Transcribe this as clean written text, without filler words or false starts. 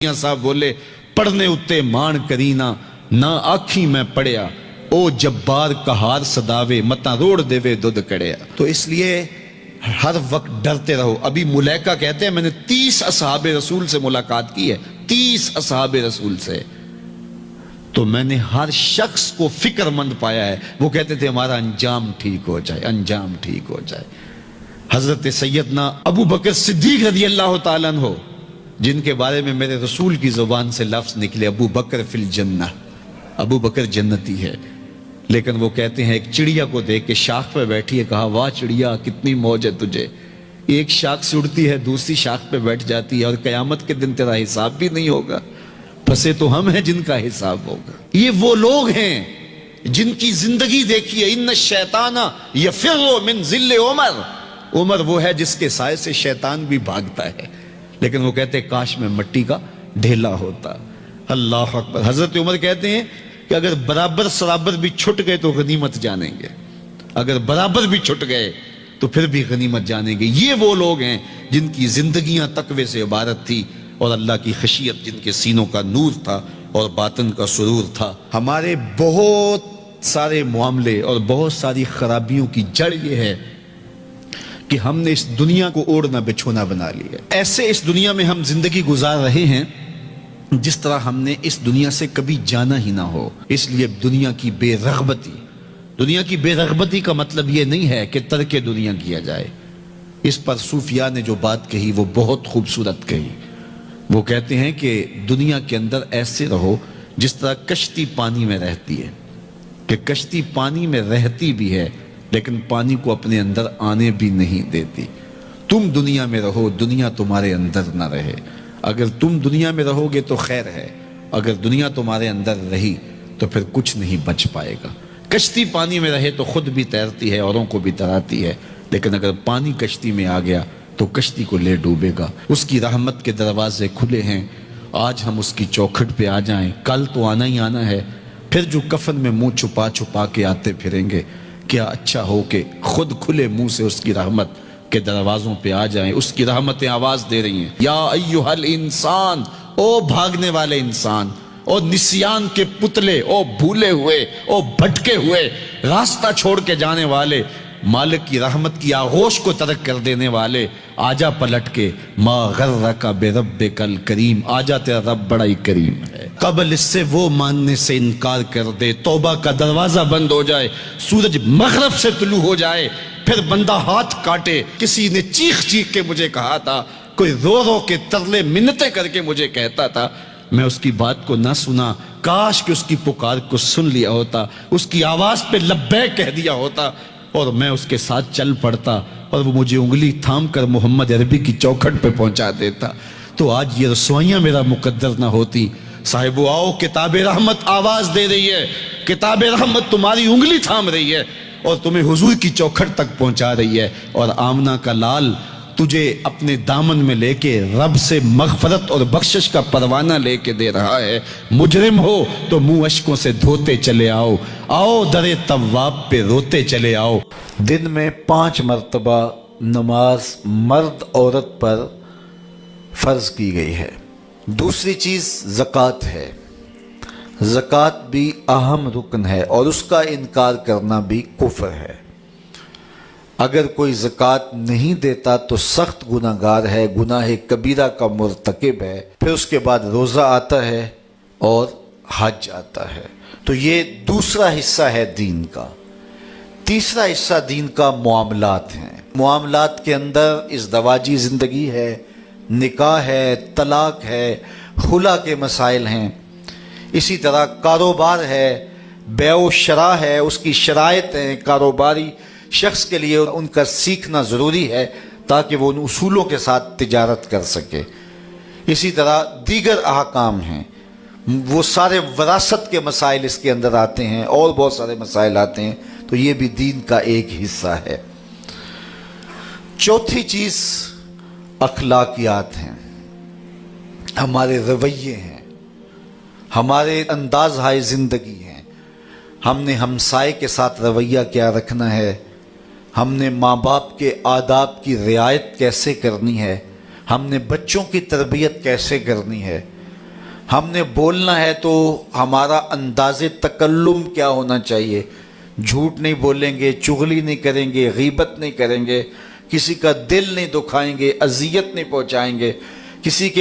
صاحب بولے پڑھنے اتے مان کرینا نہ آکھی میں پڑھیا او جبار کہار صداوے متا روڑ دیوے دودھ کڑیا۔ تو اس لیے ہر وقت ڈرتے رہو۔ ابھی ملیکہ کہتے ہیں میں نے 30 اصحاب رسول سے ملاقات کی ہے، 30 اصحاب رسول سے، تو میں نے ہر شخص کو فکر مند پایا ہے۔ وہ کہتے تھے ہمارا انجام ٹھیک ہو جائے، انجام ٹھیک ہو جائے۔ حضرت سیدنا ابو بکر صدیق رضی اللہ تعالیٰ عنہ، جن کے بارے میں میرے رسول کی زبان سے لفظ نکلے ابو بکر فی الجنہ، ابو بکر جنتی ہے، لیکن وہ کہتے ہیں ایک چڑیا کو دیکھ کے شاخ پہ بیٹھی ہے، کہا واہ چڑیا کتنی موج ہے تجھے، ایک شاخ سے اڑتی ہے دوسری شاخ پہ بیٹھ جاتی ہے اور قیامت کے دن تیرا حساب بھی نہیں ہوگا، پھنسے تو ہم ہیں جن کا حساب ہوگا۔ یہ وہ لوگ ہیں جن کی زندگی دیکھیے، ان الشیطان یفر من ظل عمر، عمر وہ ہے جس کے سائے سے شیطان بھی بھاگتا ہے، لیکن وہ کہتے ہیں کاش میں مٹی کا ڈھیلا ہوتا۔ اللہ اکبر۔ حضرت عمر کہتے ہیں کہ اگر برابر سرابر بھی چھٹ گئے تو غنیمت جانیں گے، اگر برابر بھی چھٹ گئے تو پھر بھی غنیمت جانیں گے۔ یہ وہ لوگ ہیں جن کی زندگیاں تقوی سے عبارت تھی اور اللہ کی خشیت جن کے سینوں کا نور تھا اور باطن کا سرور تھا۔ ہمارے بہت سارے معاملے اور بہت ساری خرابیوں کی جڑ یہ ہے کہ ہم نے اس دنیا کو اوڑھنا بچھونا بنا لیا۔ ایسے اس دنیا میں ہم زندگی گزار رہے ہیں جس طرح ہم نے اس دنیا سے کبھی جانا ہی نہ ہو۔ اس لیے دنیا کی بے رغبتی، دنیا کی بے رغبتی کا مطلب یہ نہیں ہے کہ ترک دنیا کیا جائے۔ اس پر صوفیاء نے جو بات کہی وہ بہت خوبصورت کہی۔ وہ کہتے ہیں کہ دنیا کے اندر ایسے رہو جس طرح کشتی پانی میں رہتی ہے، کہ کشتی پانی میں رہتی بھی ہے لیکن پانی کو اپنے اندر آنے بھی نہیں دیتی۔ تم دنیا میں رہو، دنیا تمہارے اندر نہ رہے۔ اگر تم دنیا میں رہو گے تو خیر ہے، اگر دنیا تمہارے اندر رہی تو پھر کچھ نہیں بچ پائے گا۔ کشتی پانی میں رہے تو خود بھی تیرتی ہے، اوروں کو بھی تراتی ہے، لیکن اگر پانی کشتی میں آ گیا تو کشتی کو لے ڈوبے گا۔ اس کی رحمت کے دروازے کھلے ہیں، آج ہم اس کی چوکھٹ پہ آ جائیں، کل تو آنا ہی آنا ہے۔ پھر جو کفن میں منہ چھپا چھپا کے آتے پھریں گے، کیا اچھا ہو کہ خود کھلے منہ سے اس کی رحمت کے دروازوں پہ آ جائیں۔ اس کی رحمتیں آواز دے رہی ہیں، یا ایھا الانسان، او بھاگنے والے انسان، او نسیان کے پتلے، او بھولے ہوئے، او بھٹکے ہوئے، راستہ چھوڑ کے جانے والے، مالک کی رحمت کی آغوش کو ترک کر دینے والے، آجا پلٹ کے، ما غرک بربک الکریم، آجا تیرا رب بڑا ہی کریم ہے۔ قبل اس سے وہ ماننے سے انکار کر دے، توبہ کا دروازہ بند ہو جائے، سورج مغرب سے طلوع ہو جائے، پھر بندہ ہاتھ کاٹے۔ کسی نے چیخ چیخ کے مجھے کہا تھا، کوئی رو رو کے ترلے منتیں کر کے مجھے کہتا تھا، میں اس کی بات کو نہ سنا، کاش کہ اس کی پکار کو سن لیا ہوتا، اس کی آواز پہ لبیک کہہ دیا ہوتا اور میں اس کے ساتھ چل پڑتا اور وہ مجھے انگلی تھام کر محمد عربی کی چوکھٹ پہ پہنچا دیتا، تو آج یہ رسوائیاں میرا مقدر نہ ہوتی۔ صاحبو آؤ، کتاب رحمت آواز دے رہی ہے، کتاب رحمت تمہاری انگلی تھام رہی ہے اور تمہیں حضور کی چوکھٹ تک پہنچا رہی ہے، اور آمنہ کا لال تجھے اپنے دامن میں لے کے رب سے مغفرت اور بخشش کا پروانہ لے کے دے رہا ہے۔ مجرم ہو تو منہ اشکوں سے دھوتے چلے آؤ، آؤ در تواب پہ روتے چلے آؤ۔ دن میں 5 مرتبہ نماز مرد عورت پر فرض کی گئی ہے۔ دوسری چیز زکوٰۃ ہے، زکوٰۃ بھی اہم رکن ہے اور اس کا انکار کرنا بھی کفر ہے۔ اگر کوئی زکوٰۃ نہیں دیتا تو سخت گناہگار ہے، گناہ کبیرہ کا مرتکب ہے۔ پھر اس کے بعد روزہ آتا ہے اور حج آتا ہے۔ تو یہ دوسرا حصہ ہے دین کا۔ تیسرا حصہ دین کا معاملات ہیں۔ معاملات کے اندر ازدواجی زندگی ہے، نکاح ہے، طلاق ہے، خلا کے مسائل ہیں، اسی طرح کاروبار ہے، بیع و شراء ہے، اس کی شرائط ہیں۔ کاروباری شخص کے لیے ان کا سیکھنا ضروری ہے تاکہ وہ ان اصولوں کے ساتھ تجارت کر سکے۔ اسی طرح دیگر احکام ہیں، وہ سارے وراثت کے مسائل اس کے اندر آتے ہیں اور بہت سارے مسائل آتے ہیں، تو یہ بھی دین کا ایک حصہ ہے۔ چوتھی چیز اخلاقیات ہیں، ہمارے رویے ہیں، ہمارے انداز ہائے زندگی ہیں۔ ہم نے ہمسائے کے ساتھ رویہ کیا رکھنا ہے، ہم نے ماں باپ کے آداب کی رعایت کیسے کرنی ہے، ہم نے بچوں کی تربیت کیسے کرنی ہے، ہم نے بولنا ہے تو ہمارا انداز تکلم کیا ہونا چاہیے؟ جھوٹ نہیں بولیں گے، چغلی نہیں کریں گے، غیبت نہیں کریں گے، کسی کا دل نہیں دکھائیں گے، اذیت نہیں پہنچائیں گے، کسی کے